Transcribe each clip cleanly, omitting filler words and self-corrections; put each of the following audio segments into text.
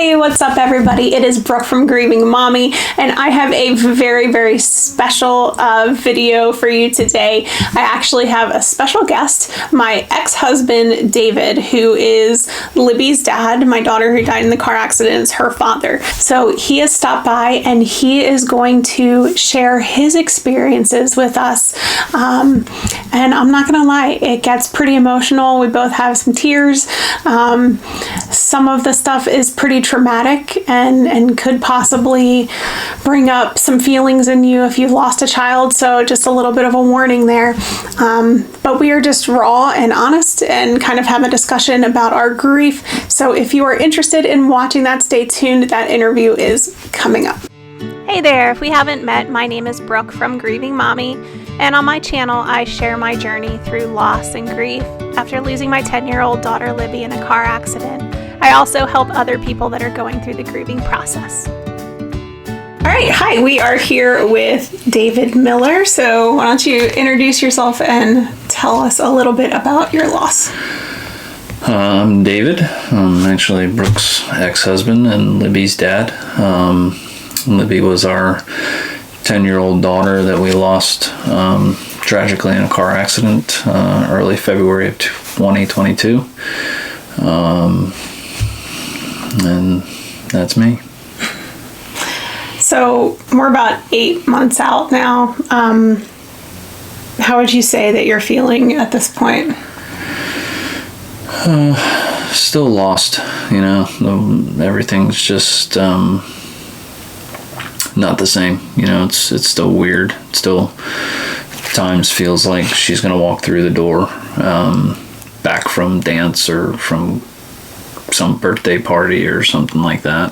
Hey, what's up everybody? It is Brooke from Grieving Mommy, and I have a very, very special video for you today. I actually have a special guest, my ex-husband, David, who is Libby's dad. My daughter who died in the car accident is her father. So he has stopped by and he is going to share his experiences with us. And I'm not gonna lie, it gets pretty emotional. We both have some tears. Some of the stuff is pretty traumatic and could possibly bring up some feelings in you if you've lost a child, so just a little bit of a warning there. But we are just raw and honest and kind of have a discussion about our grief. So if you are interested in watching that, stay tuned. That interview is coming up. Hey there, if we haven't met, my name is Brooke from Grieving Mommy, and on my channel I share my journey through loss and grief after losing my 10-year-old daughter Libby in a car accident. I also help other people that are going through the grieving process. All right, hi, we are here with David Miller. So why don't you introduce yourself and tell us a little bit about your loss. I'm David. I'm actually Brooke's ex-husband and Libby's dad. Libby was our 10-year-old daughter that we lost tragically in a car accident early February of 2022. And that's me. So we're about 8 months out now. How would you say that you're feeling at this point? Still lost, you know. Everything's just not the same. You know, it's still weird. It still times feels like she's gonna walk through the door back from dance or from some birthday party or something like that.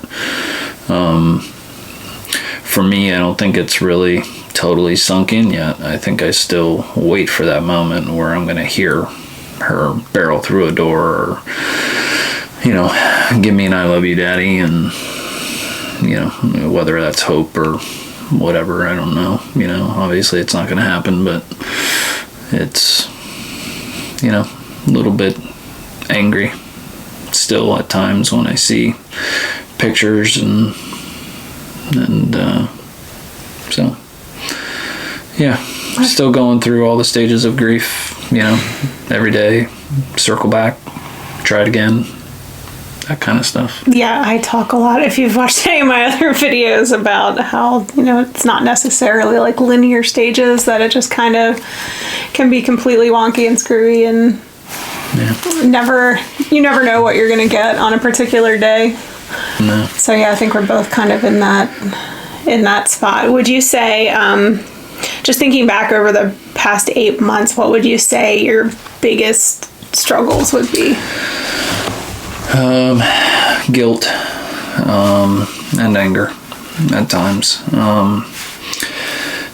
For me, I don't think it's really totally sunk in yet. I think I still wait for that moment where I'm gonna hear her barrel through a door or, you know, give me an I love you daddy, and, you know, whether that's hope or whatever, I don't know. You know, obviously it's not gonna happen, but it's, you know, a little bit angry still at times when I see pictures and so yeah, still going through all the stages of grief, you know, every day, circle back, try it again, that kind of stuff. Yeah, I talk a lot, if you've watched any of my other videos, about how, you know, it's not necessarily like linear stages, that it just kind of can be completely wonky and screwy, and you never know what you're gonna get on a particular day. No. So yeah, I think we're both kind of in that spot. Would you say, just thinking back over the past 8 months, what would you say your biggest struggles would be? Guilt and anger at times.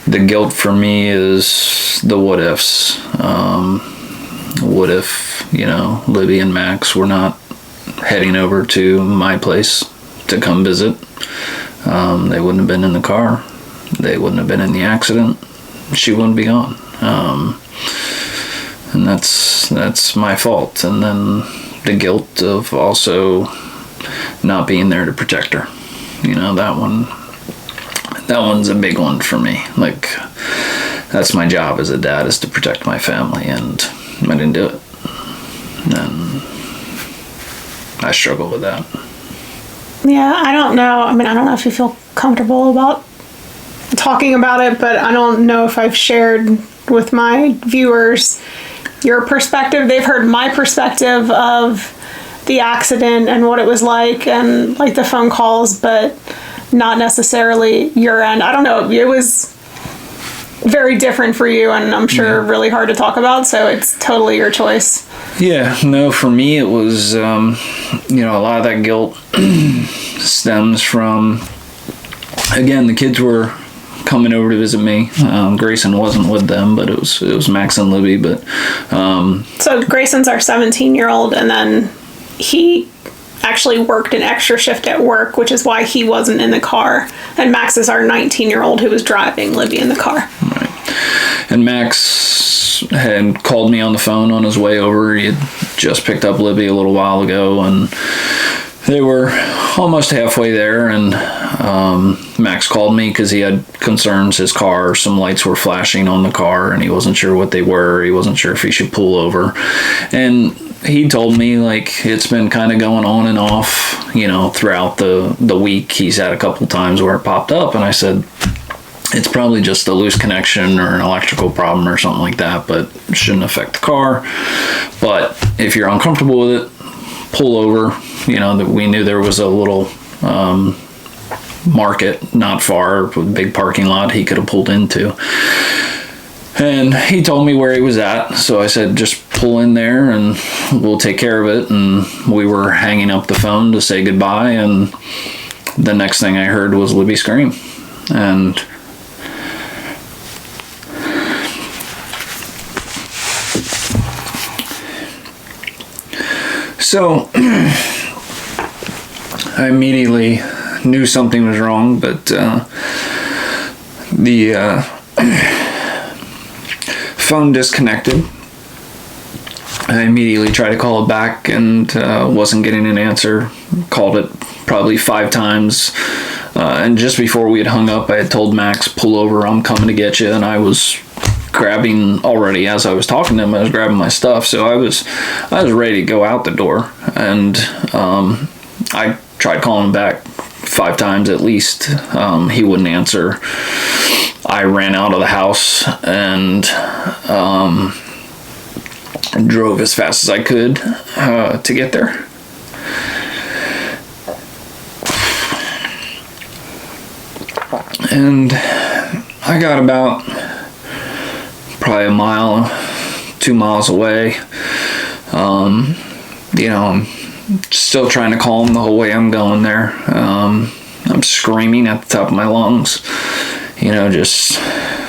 The guilt for me is the what ifs. What if, you know, Libby and Max were not heading over to my place to come visit? They wouldn't have been in the car. They wouldn't have been in the accident. She wouldn't be gone. And that's my fault. And then the guilt of also not being there to protect her. You know, that one's a big one for me. Like, that's my job as a dad, is to protect my family, and I didn't do it. And I struggle with that. Yeah, I don't know. I mean, I don't know if you feel comfortable about talking about it, but I don't know if I've shared with my viewers your perspective. They've heard my perspective of the accident and what it was like, and like the phone calls, but not necessarily your end. I don't know. It was very different for you, and I'm sure really hard to talk about, so it's totally your choice. Yeah, no, for me it was, you know, a lot of that guilt stems from, again, the kids were coming over to visit me. Grayson wasn't with them, but it was Max and Libby. But so Grayson's our 17-year-old, and then he actually worked an extra shift at work, which is why he wasn't in the car. And Max is our 19-year-old who was driving Libby in the car. Right. And Max had called me on the phone on his way over. He had just picked up Libby a little while ago, and they were almost halfway there, and Max called me because he had concerns. His car, some lights were flashing on the car, and he wasn't sure what they were. He wasn't sure if he should pull over. And he told me, like, it's been kind of going on and off, you know, throughout the week. He's had a couple times where it popped up, and I said, it's probably just a loose connection or an electrical problem or something like that, but it shouldn't affect the car. But if you're uncomfortable with it, pull over. You know, that we knew there was a little market not far, with a big parking lot he could have pulled into. And he told me where he was at, so I said, just pull in there and we'll take care of it. And we were hanging up the phone to say goodbye, and the next thing I heard was Libby scream. And so I immediately knew something was wrong, but the phone disconnected. I immediately tried to call it back and wasn't getting an answer. Called it probably 5 times. And just before we had hung up, I had told Max, pull over, I'm coming to get you. And I was grabbing already, as I was talking to him, I was grabbing my stuff. So I was ready to go out the door. And I tried calling him back 5 times at least. He wouldn't answer. I ran out of the house and drove as fast as I could to get there. And I got about probably a mile, 2 miles away. You know, I'm still trying to call him the whole way I'm going there. I'm screaming at the top of my lungs. You know, just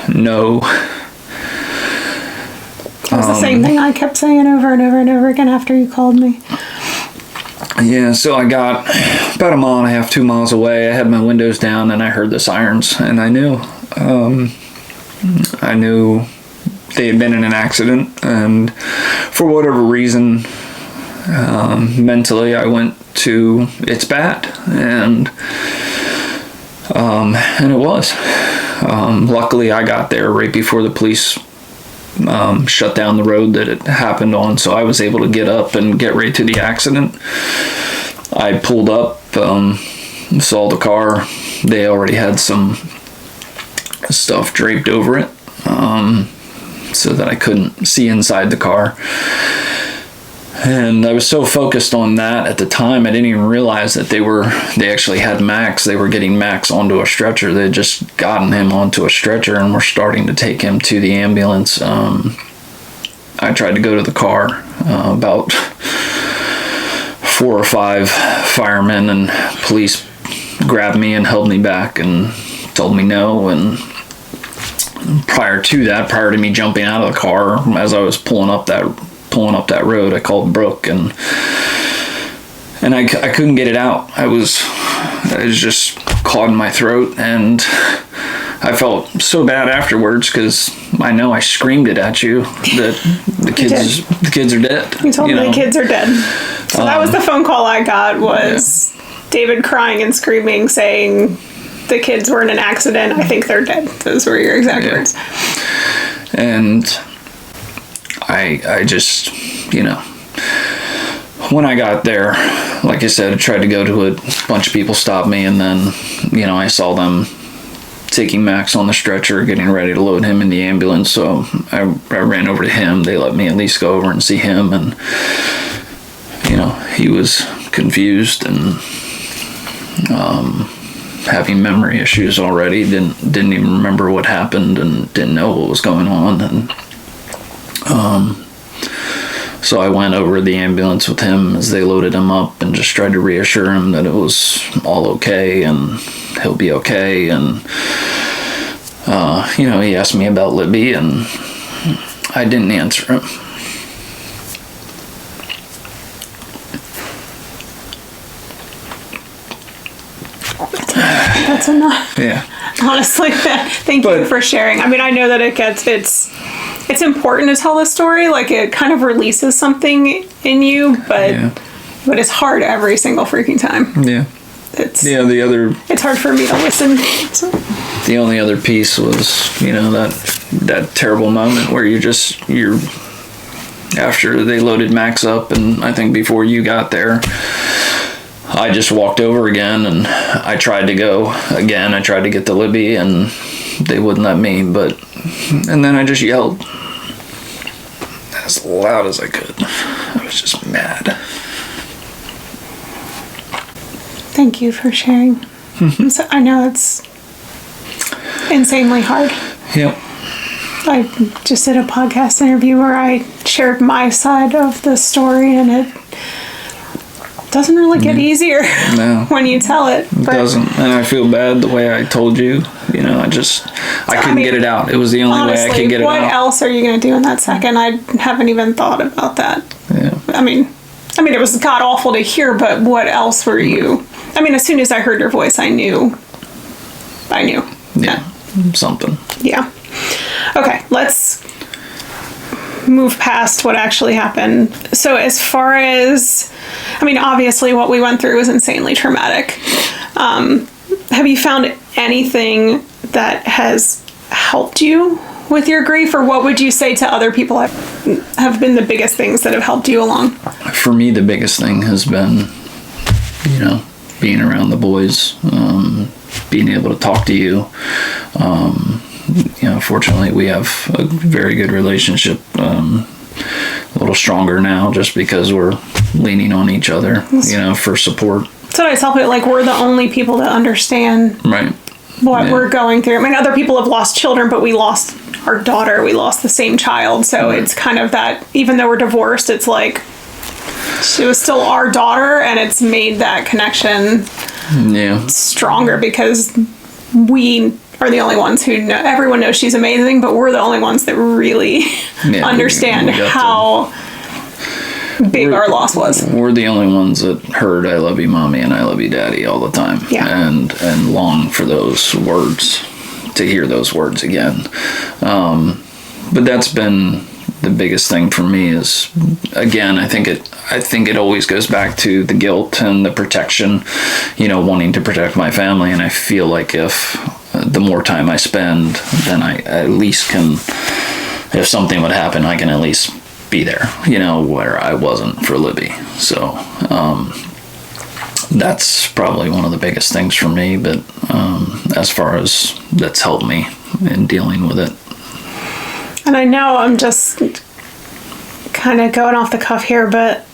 no. It was the same thing I kept saying over and over and over again after you called me. Yeah, so I got about a mile and a half, 2 miles away. I had my windows down and I heard the sirens, and I knew they had been in an accident, and for whatever reason, mentally I went to, it's bad, and it was. Luckily I got there right before the police shut down the road that it happened on, so I was able to get up and get right to the accident. I pulled up, saw the car. They already had some stuff draped over it, so that I couldn't see inside the car. And I was so focused on that at the time, I didn't even realize that they actually had Max. They were getting Max onto a stretcher. They had just gotten him onto a stretcher and were starting to take him to the ambulance. I tried to go to the car. About 4 or 5 firemen and police grabbed me and held me back and told me no. And prior to me jumping out of the car, as I was pulling up that road, I called Brooke, and I couldn't get it out. I was just caught in my throat, and I felt so bad afterwards because I know I screamed it at you that the kids are dead. You told me the kids are dead. So that was the phone call I got, was David crying and screaming, saying the kids were in an accident. I think they're dead. Those were your exact words. And I just, you know, when I got there, like I said, I tried to go to it. A bunch of people stopped me, and then, you know, I saw them taking Max on the stretcher, getting ready to load him in the ambulance. So I ran over to him. They let me at least go over and see him, and, you know, he was confused and having memory issues already. Didn't even remember what happened and didn't know what was going on. And so I went over the ambulance with him as they loaded him up and just tried to reassure him that it was all okay and he'll be okay. And, you know, he asked me about Libby, and I didn't answer him. That's enough. Yeah. Honestly, thank you for sharing. I mean, I know that it's important to tell the story. Like, it kind of releases something in you, but but it's hard every single freaking time. Yeah. It's hard for me to listen. So. The only other piece was, that terrible moment where you're after they loaded Max up, and I think before you got there, I just walked over again, and I tried to go again. I tried to get to Libby, and they wouldn't let me, and then I just yelled as loud as I could. I was just mad. Thank you for sharing. So I know it's insanely hard. Yep. I just did a podcast interview where I shared my side of the story, and it doesn't really get easier when you tell it. It doesn't, and I feel bad the way I told you. I couldn't get it out. It was the only way I could get it out. What else are you going to do in that second? I haven't even thought about that. Yeah. I mean, it was god awful to hear, but what else were you? As soon as I heard your voice, I knew. Yeah, something. Yeah. Okay, let's move past what actually happened. So as far as, obviously what we went through was insanely traumatic. Have you found anything that has helped you with your grief, or what would you say to other people have been the biggest things that have helped you along? For me, the biggest thing has been, being around the boys, being able to talk to you. Fortunately, we have a very good relationship, a little stronger now just because we're leaning on each other, for support. So I tell people, we're the only people that understand what we're going through. Other people have lost children, but we lost our daughter. We lost the same child. So it's kind of that, even though we're divorced, it's like she was still our daughter, and it's made that connection stronger because we are the only ones who know. Everyone knows she's amazing, but we're the only ones that really understand how big our loss was. We're the only ones that heard "I love you, mommy" and "I love you, daddy" all the time, and long for those words, to hear those words again. But that's been the biggest thing for me. Is, again, I think it always goes back to the guilt and the protection, wanting to protect my family. And I feel like if the more time I spend, then I at least can, if something would happen, I can at least be there, where I wasn't for Libby. So that's probably one of the biggest things for me. But as far as that's helped me in dealing with it. And I know I'm just kind of going off the cuff here, but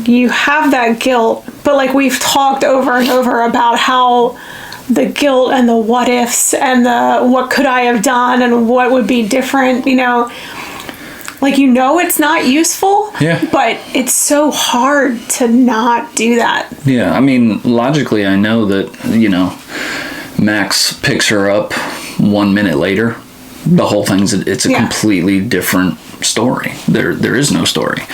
you have that guilt, but we've talked over and over about how the guilt and the what ifs and the what could I have done and what would be different, it's not useful, but it's so hard to not do that. Yeah, logically I know that, Max picks her up 1 minute later. The whole thing's, it's a completely different story. There is no story.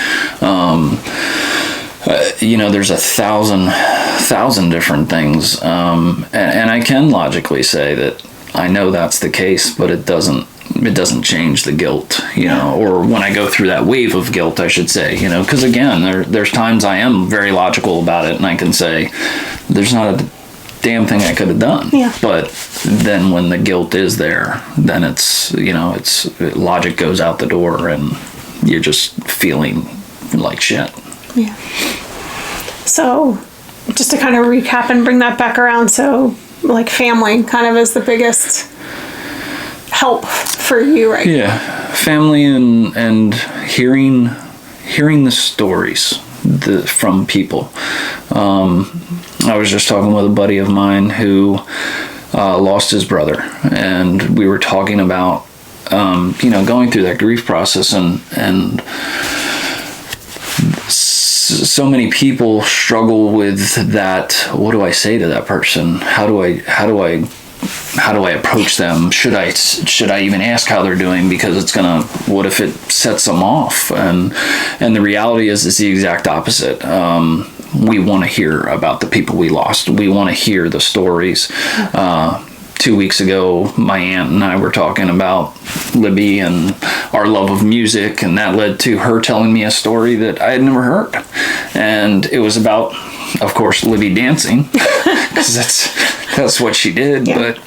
There's 1,000 different things. And I can logically say that I know that's the case, but it doesn't change the guilt, or when I go through that wave of guilt, I should say, because again, there's times I am very logical about it and I can say there's not a damn thing I could have done. Yeah. But then when the guilt is there, then it's logic goes out the door and you're just feeling like shit. Yeah. So just to kind of recap and bring that back around, so family kind of is the biggest help for you, right? Yeah. Family and hearing the stories from people. I was just talking with a buddy of mine who lost his brother, and we were talking about going through that grief process, and so many people struggle with that. What do I say to that person? How do I approach them? Should I even ask how they're doing? Because what if it sets them off? And the reality is it's the exact opposite. We want to hear about the people we lost. We want to hear the stories 2 weeks ago, my aunt and I were talking about Libby and our love of music, and that led to her telling me a story that I had never heard. And it was about, of course, Libby dancing, because that's what she did. Yeah. But,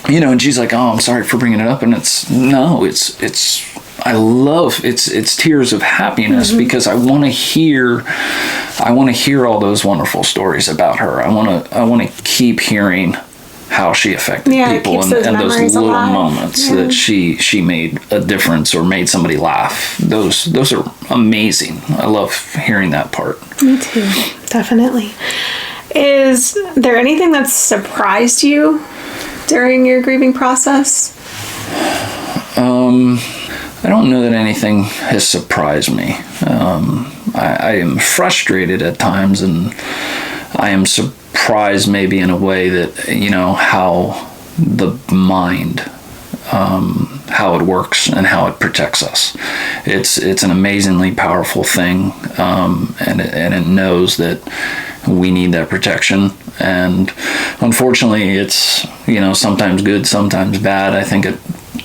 you know, and she's like, oh, I'm sorry for bringing it up. And it's I love it's tears of happiness, because I want to hear all those wonderful stories about her. I want to keep hearing how she affected people, and those little moments that she made a difference or made somebody laugh. Those are amazing. I love hearing that part. Me too, definitely. Is there anything that's surprised you during your grieving process? I don't know that anything has surprised me. I am frustrated at times, and I am surprised maybe in a way that, you know, how the mind, how it works and how it protects us. It's an amazingly powerful thing, and it knows that we need that protection. And unfortunately, it's, you know, sometimes good, sometimes bad. I think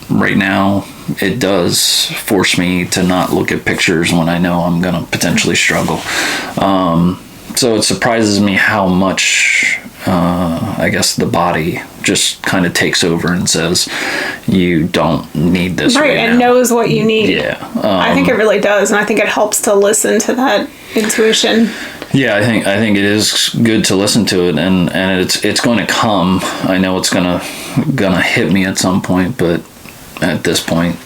right now it does force me to not look at pictures when I know I'm going to potentially struggle. So it surprises me how much, I guess, the body just kind of takes over and says, you don't need this right now. And knows what you need. Yeah. I think it really does, and I think it helps to listen to that intuition. Yeah, I think it is good to listen to it, and it's going to come. I know it's gonna hit me at some point, but at this point,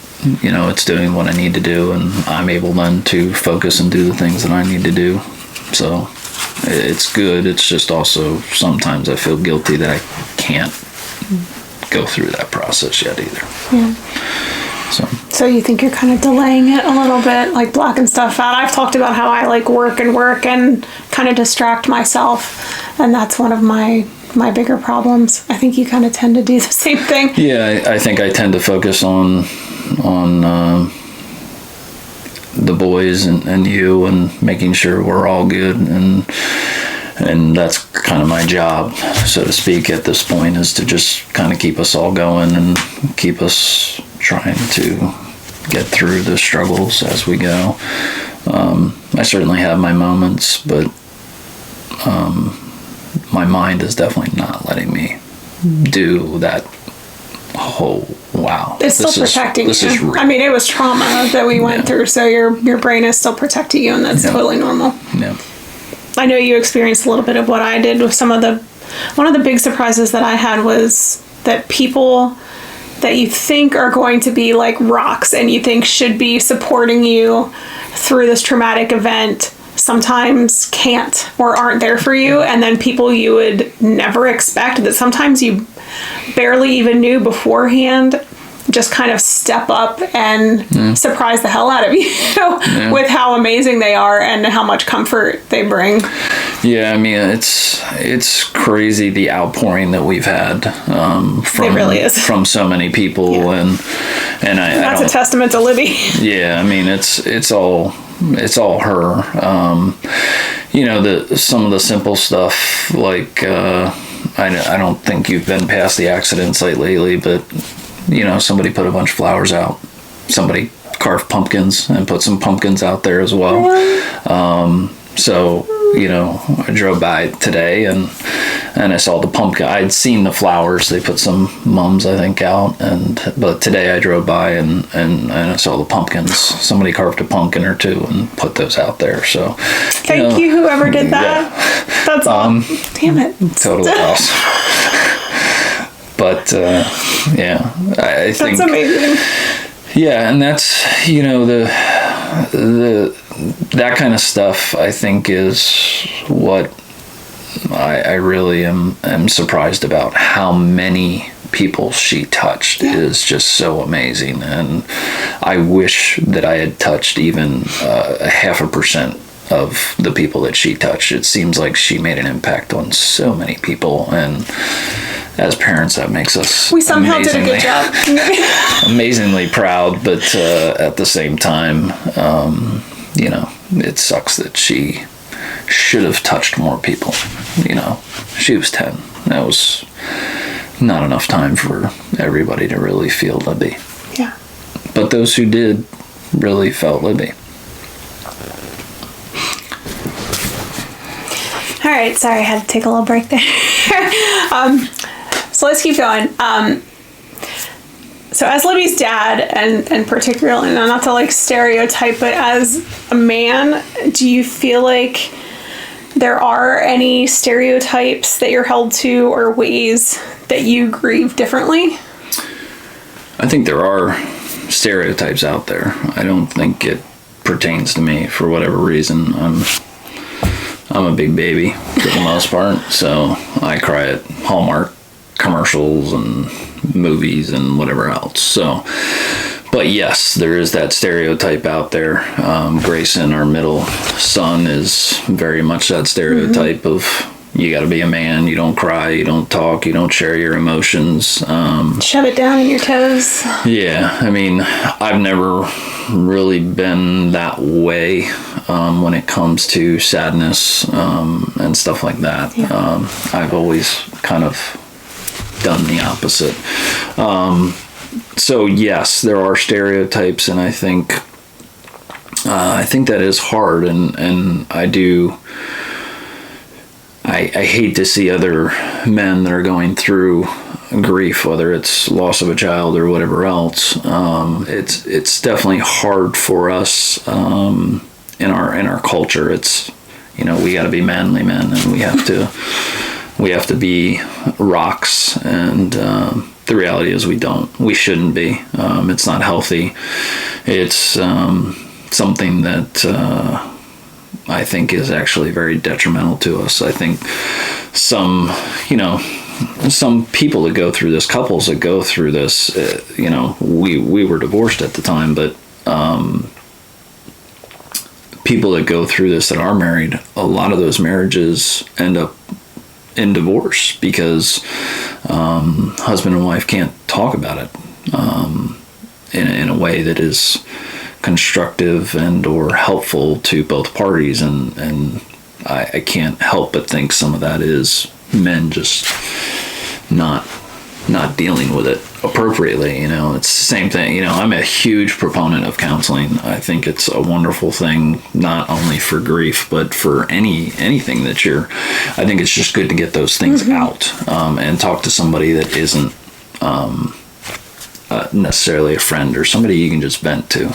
you know, it's doing what I need to do, and I'm able then to focus and do the things that I need to do. So it's good. It's just also sometimes I feel guilty that I can't go through that process yet either. Yeah. So you think you're kind of delaying it a little bit, like blocking stuff out? I've talked about how I like work and kind of distract myself, and that's one of my bigger problems. I think you kind of tend to do the same thing. Yeah, I think I tend to focus on the boys and you, and making sure we're all good, and that's kind of my job, so to speak, at this point, is to just kind of keep us all going and keep us trying to get through the struggles as we go. I certainly have my moments, but my mind is definitely not letting me do that whole wow. It's still protecting you. This is real. I mean, it was trauma that we went through, so your brain is still protecting you, and that's totally normal. Yeah. I know you experienced a little bit of what I did with one of the big surprises that I had was that people that you think are going to be like rocks and you think should be supporting you through this traumatic event sometimes can't or aren't there for you. And then people you would never expect that sometimes you barely even knew beforehand just kind of step up and surprise the hell out of you with how amazing they are and how much comfort they bring. Yeah, I mean, it's crazy the outpouring that we've had from, it really is. From so many people, and that's a testament to Libby. Yeah, I mean, it's all her. You know, some of the simple stuff, like I don't think you've been past the accident site lately, but you know, somebody put a bunch of flowers out. Somebody carved pumpkins and put some pumpkins out there as well. Really? So, you know, I drove by today and I saw the pumpkin. I'd seen the flowers. They put some mums, I think, out. But today I drove by and I saw the pumpkins. Somebody carved a pumpkin or two and put those out there. So, thank you, whoever did that. Yeah. That's awesome. Damn it. Totally awesome. But yeah, I think that's amazing. Yeah, and that's, you know, that kind of stuff, I think, is what I really am surprised about. How many people she touched is just so amazing, and I wish that I had touched even 0.5% of the people that she touched. It seems like she made an impact on so many people, and as parents, that makes us we somehow did a good job. Amazingly proud, but at the same time, you know, it sucks that she should have touched more people. You know, she was 10. not enough time for everybody to really feel Libby. Yeah. But those who did really felt Libby. All right, sorry, I had to take a little break there. So let's keep going. So as Libby's dad, and particularly, not to like stereotype, but as a man, do you feel like there are any stereotypes that you're held to or ways that you grieve differently? I think there are stereotypes out there. I don't think it pertains to me for whatever reason. I'm a big baby for the most part, so I cry at Hallmark commercials and movies and whatever else. So, but yes, there is that stereotype out there. Grayson, our middle son, is very much that stereotype of you got to be a man. You don't cry. You don't talk. You don't share your emotions. Shove it down in your toes. Yeah, I mean, I've never really been that way when it comes to sadness and stuff like that. Yeah. I've always kind of done the opposite. So yes, there are stereotypes, and I think that is hard, and I hate to see other men that are going through grief, whether it's loss of a child or whatever else. It's definitely hard for us in our culture. It's, we got to be manly men, and we have to be rocks, and the reality is we shouldn't be. It's not healthy. It's something that I think is actually very detrimental to us. I think some people that go through this, couples that go through this, we were divorced at the time, but people that go through this that are married, a lot of those marriages end up in divorce because husband and wife can't talk about it in a way that is constructive and or helpful to both parties, and I can't help but think some of that is men just not dealing with it appropriately. It's the same thing. I'm a huge proponent of counseling. I think it's a wonderful thing, not only for grief but for anything that I think it's just good to get those things out and talk to somebody that isn't necessarily a friend or somebody you can just vent to.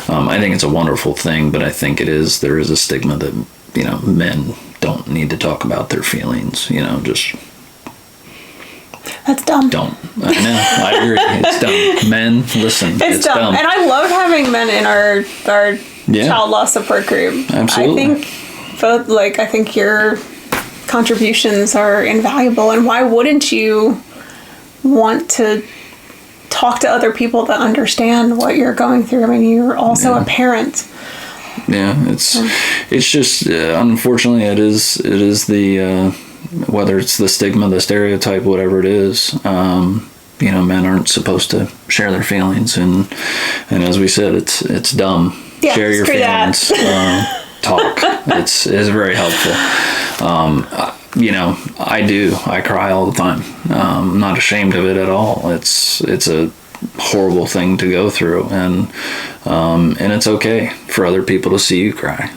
I think it's a wonderful thing, but I think there is a stigma that men don't need to talk about their feelings. Just that's dumb. Don't. I know. I agree. It's dumb. Men, listen. It's dumb. And I love having men in our child loss support group. Absolutely. I think your contributions are invaluable, and why wouldn't you want to talk to other people that understand what you're going through? I mean, you're also a parent. Yeah, it's just unfortunately it is the whether it's the stigma, the stereotype, whatever it is. Men aren't supposed to share their feelings, and as we said, it's dumb. Yeah, share your feelings. Talk. It's very helpful. I cry all the time. I'm not ashamed of it at all. It's a horrible thing to go through, and it's okay for other people to see you cry,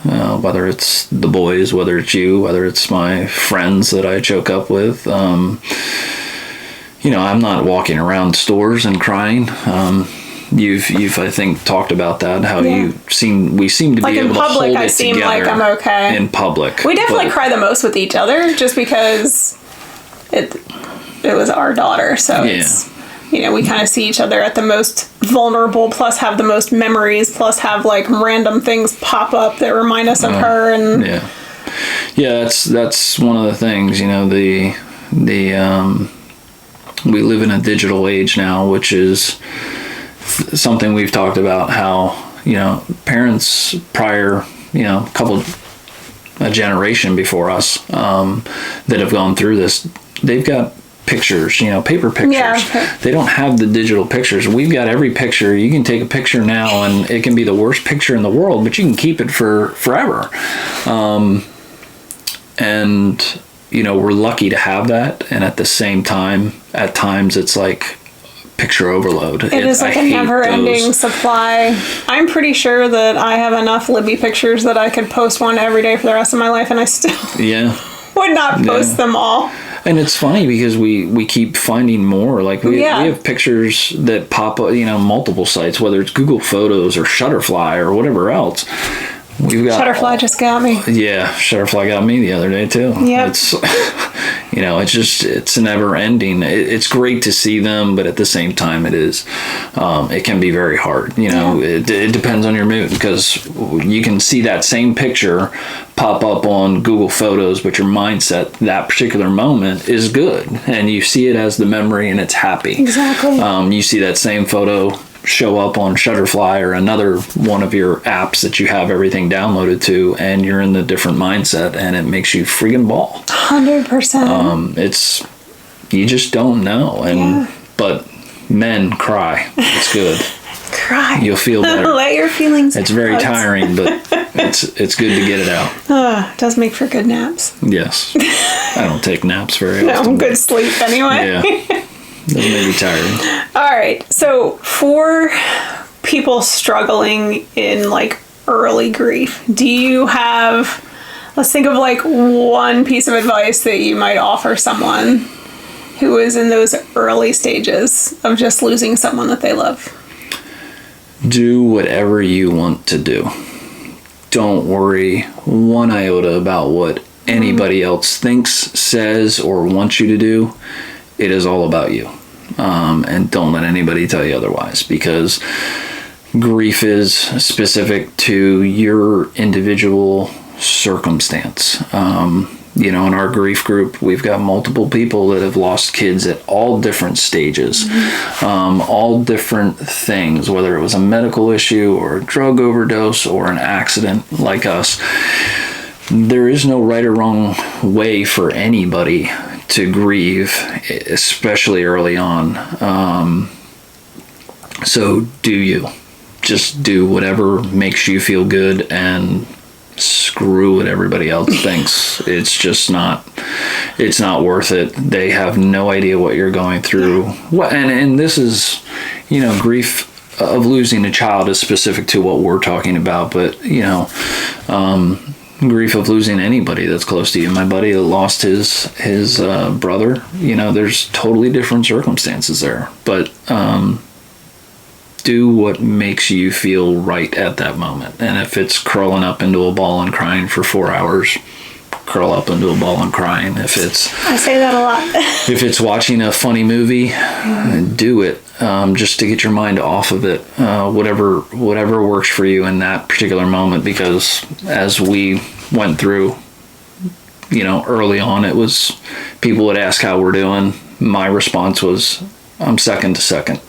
whether it's the boys, whether it's you, whether it's my friends that I choke up with. I'm not walking around stores and crying. You've I think talked about that, how we seem to be able to hold it together. I seem like I'm okay in public. We definitely cry the most with each other, just because it was our daughter, so it's, we kind of see each other at the most vulnerable, plus have the most memories, plus have like random things pop up that remind us of her. And that's one of the things. We live in a digital age now, which is something we've talked about, how parents prior, a generation before us that have gone through this, they've got pictures, paper pictures. Yeah. They don't have the digital pictures. We've got every picture. You can take a picture now and it can be the worst picture in the world, but you can keep it for forever. And we're lucky to have that. And at the same time, at times it's like picture overload. It is like a never-ending supply. I'm pretty sure that I have enough Libby pictures that I could post one every day for the rest of my life, and I still would not post them all. And it's funny because we keep finding more. Like we have pictures that pop up, multiple sites, whether it's Google Photos or Shutterfly or whatever else. We've got Shutterfly just got me. Yeah, Shutterfly got me the other day too. Yeah, it's it's never ending. It's great to see them, but at the same time, it can be very hard. It depends on your mood, because you can see that same picture pop up on Google Photos, but your mindset that particular moment is good, and you see it as the memory, and it's happy. Exactly. You see that same photo show up on Shutterfly or another one of your apps that you have everything downloaded to, and you're in the different mindset, and it makes you freaking ball. 100%. You just don't know. But men cry. It's good. Cry. You'll feel better. Let your feelings It's very tiring, but it's good to get it out. It does make for good naps. Yes. I don't take naps very often. No, good sleep anyway. Yeah. Doesn't make me tired. All right. So for people struggling in like early grief, do you have, let's think of like one piece of advice that you might offer someone who is in those early stages of just losing someone that they love? Do whatever you want to do. Don't worry one iota about what anybody else thinks, says, or wants you to do. It is all about you. And don't let anybody tell you otherwise, because grief is specific to your individual circumstance. In our grief group, we've got multiple people that have lost kids at all different stages, all different things, whether it was a medical issue or a drug overdose or an accident like us. There is no right or wrong way for anybody to grieve, especially early on. So do you. Just do whatever makes you feel good, and screw what everybody else thinks. It's not worth it. They have no idea what you're going through. And this is, grief of losing a child is specific to what we're talking about, but grief of losing anybody that's close to you. My buddy that lost his brother, there's totally different circumstances there, but do what makes you feel right at that moment. And if it's curling up into a ball and crying for 4 hours, curl up into a ball and crying. I say that a lot. If it's watching a funny movie, do it, just to get your mind off of it. Whatever works for you in that particular moment, because as we went through, early on, it was people would ask how we're doing. My response was, I'm second to second.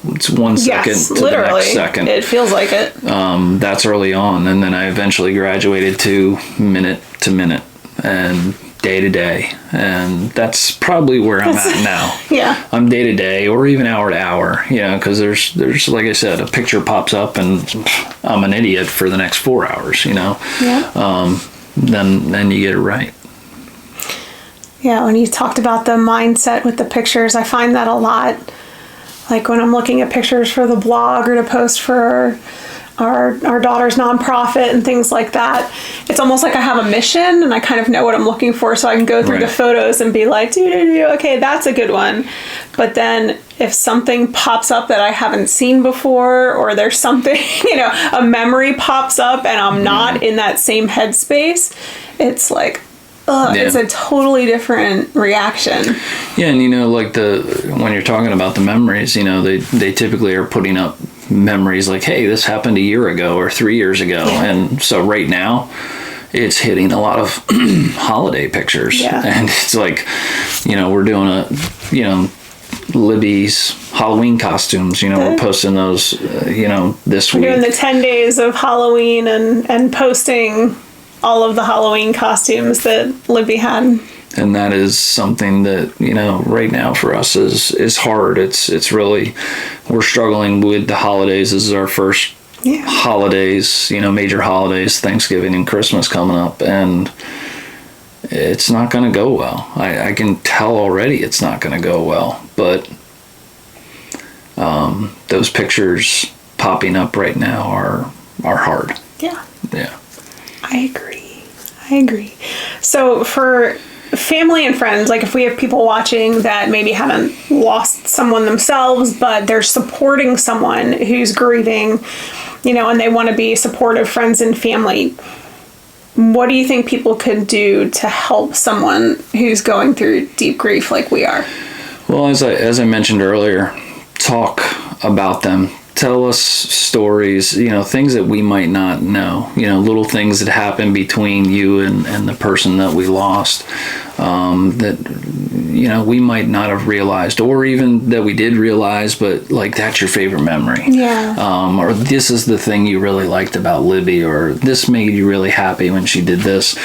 It's 1 second to literally, the next second. It feels like it. That's early on. And then I eventually graduated to minute to minute and day to day. And that's probably where I'm at now. Yeah. I'm day to day, or even hour to hour, because there's, like I said, a picture pops up and I'm an idiot for the next 4 hours, Yeah. Then you get it right. Yeah, when you talked about the mindset with the pictures, I find that a lot. Like when I'm looking at pictures for the blog or to post for our daughter's nonprofit and things like that, it's almost like I have a mission and I kind of know what I'm looking for, so I can go through the photos and be like, okay, that's a good one. But then if something pops up that I haven't seen before, or there's something, a memory pops up and I'm not in that same headspace, it's like, it's a totally different reaction. Yeah, and like when you're talking about the memories, they typically are putting up memories like, hey, this happened a year ago or 3 years ago. Yeah. And so right now it's hitting a lot of holiday pictures. Yeah. And it's like, we're doing Libby's Halloween costumes, we're posting those, this week. We're doing the 10 days of Halloween and posting all of the Halloween costumes that Libby had. And that is something that, right now for us is hard. It's really, we're struggling with the holidays. This is our first holidays, major holidays, Thanksgiving and Christmas coming up. And it's not going to go well. I can tell already it's not going to go well. But those pictures popping up right now are hard. Yeah. Yeah. I agree. So for family and friends, like if we have people watching that maybe haven't lost someone themselves, but they're supporting someone who's grieving, and they want to be supportive friends and family, what do you think people could do to help someone who's going through deep grief like we are? Well, as I mentioned earlier, talk about them. Tell us stories, things that we might not know, little things that happen between you and the person that we lost, that, we might not have realized, or even that we did realize, but like, that's your favorite memory. Yeah. Or this is the thing you really liked about Libby, or this made you really happy when she did this.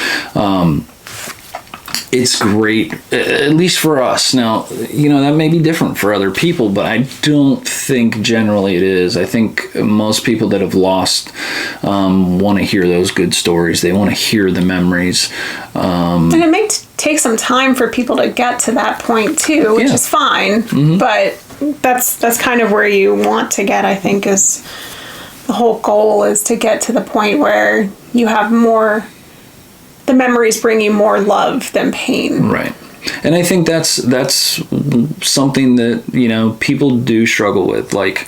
It's great, at least for us. Now, that may be different for other people, but I don't think generally it is. I think most people that have lost want to hear those good stories. They want to hear the memories. And it may take some time for people to get to that point too, which is fine. Mm-hmm. But that's kind of where you want to get, I think, is the whole goal is to get to the point where you have more... the memories bring you more love than pain. Right. And I think that's something that, people do struggle with. Like,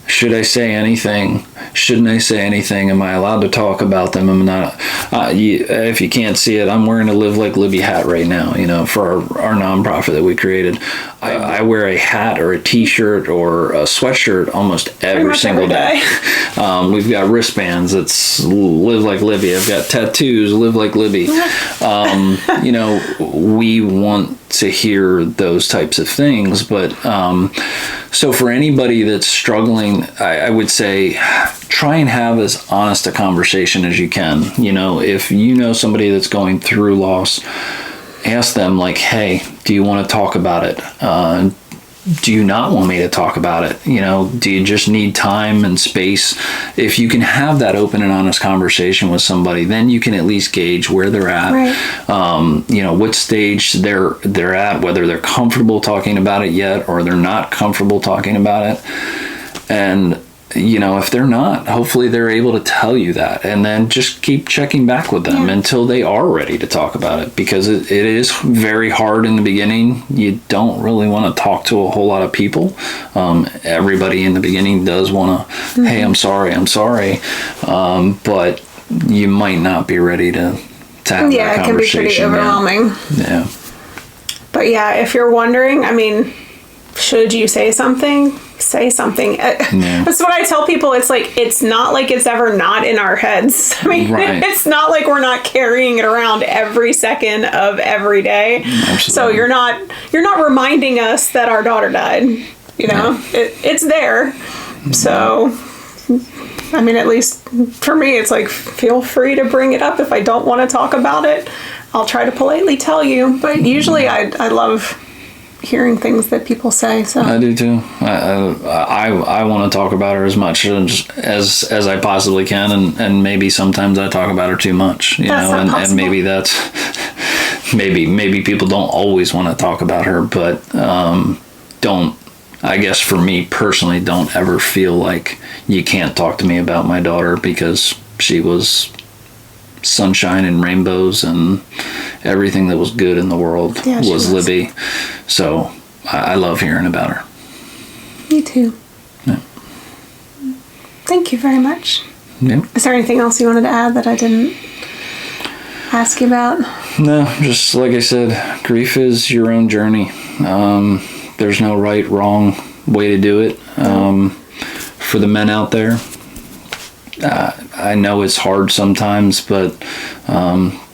should I say anything? Shouldn't I say anything? Am I allowed to talk about them? I'm not. If you can't see it, I'm wearing a Live Like Libby hat right now, for our nonprofit that we created. I wear a hat or a t-shirt or a sweatshirt almost every single day. We've got wristbands that's Live Like Libby. I've got tattoos, Live Like Libby. We want to hear those types of things. But so for anybody that's struggling, I would say try and have as honest a conversation as you can. If you know somebody that's going through loss, ask them like, hey, do you want to talk about it? Do you not want me to talk about it? Do you just need time and space? If you can have that open and honest conversation with somebody, then you can at least gauge where they're at, right. What stage they're at, whether they're comfortable talking about it yet or they're not comfortable talking about it. And if they're not, hopefully they're able to tell you that, and then just keep checking back with them until they are ready to talk about it, because it is very hard in the beginning. You don't really want to talk to a whole lot of people. Everybody in the beginning does want to, hey, I'm sorry. But you might not be ready to have that conversation. Yeah, it can be pretty overwhelming. Yeah. But if you're wondering, should you say something? Say something. That's what I tell people. It's like, it's not like it's ever not in our heads. Right. It's not like we're not carrying it around every second of every day. Absolutely. So you're not reminding us that our daughter died. It's there. So, at least for me, it's like, feel free to bring it up. If I don't want to talk about it, I'll try to politely tell you. But usually I love hearing things that people say. So I do too. I want to talk about her as much as I possibly can, and maybe sometimes I talk about her too much, and maybe that's maybe people don't always want to talk about her, but I guess for me personally, don't ever feel like you can't talk to me about my daughter, because she was sunshine and rainbows and everything that was good in the world was Libby. So I love hearing about her. Me too. Yeah. Thank you very much. Yeah. Is there anything else you wanted to add that I didn't ask you about? No, just like I said, grief is your own journey. There's no right, wrong way to do it. For the men out there, I know it's hard sometimes, but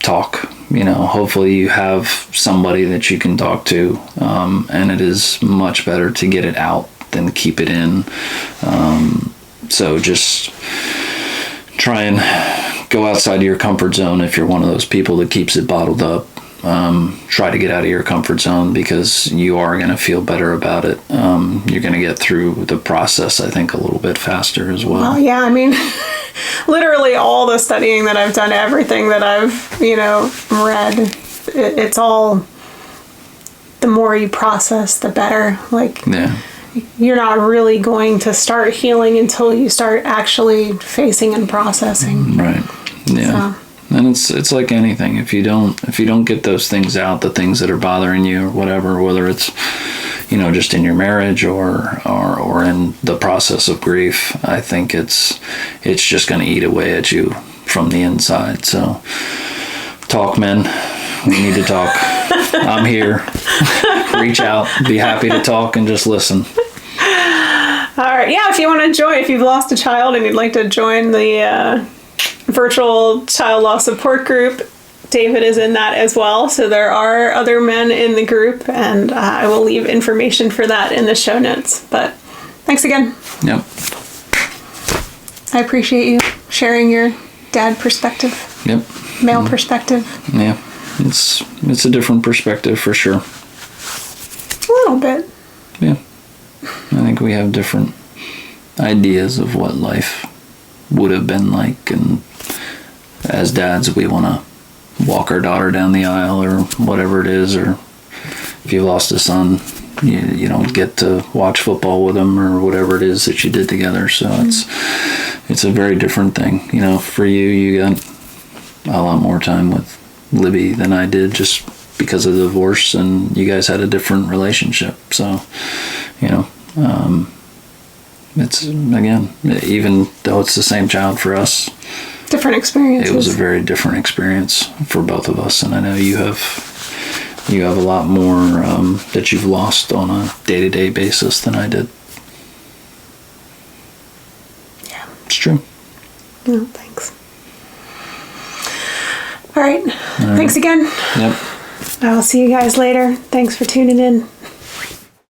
talk. Hopefully you have somebody that you can talk to, and it is much better to get it out than keep it in. So just try and go outside of your comfort zone if you're one of those people that keeps it bottled up. Try to get out of your comfort zone, because you are going to feel better about it. You're going to get through the process, I think, a little bit faster as well. Well, yeah, literally all the studying that I've done, everything that I've, read, it's all, the more you process, the better. Like, Yeah. you're not really going to start healing until you start actually facing and processing. Right. Yeah. So. And it's like anything. If you don't get those things out, the things that are bothering you or whatever, whether it's, just in your marriage or in the process of grief, I think it's just going to eat away at you from the inside. So talk, men. We need to talk. I'm here. Reach out. Be happy to talk and just listen. All right. Yeah, if you want to join, if you've lost a child and you'd like to join the virtual child loss support group, David is in that as well. So there are other men in the group, and I will leave information for that in the show notes. But thanks again. Yep. I appreciate you sharing your dad perspective. Yep. Male perspective. Yeah. It's a different perspective for sure. A little bit. Yeah. I think we have different ideas of what life would have been like, and as dads we want to walk our daughter down the aisle or whatever it is, or if you lost a son, you don't get to watch football with him or whatever it is that you did together. So it's a very different thing. For you got a lot more time with Libby than I did, just because of the divorce, and you guys had a different relationship. So it's, again, even though it's the same child for us, different experiences. It was a very different experience for both of us, and I know you have a lot more that you've lost on a day-to-day basis than I did. Yeah, it's true. No, thanks. All right. Thanks again. Yep. I'll see you guys later. Thanks for tuning in.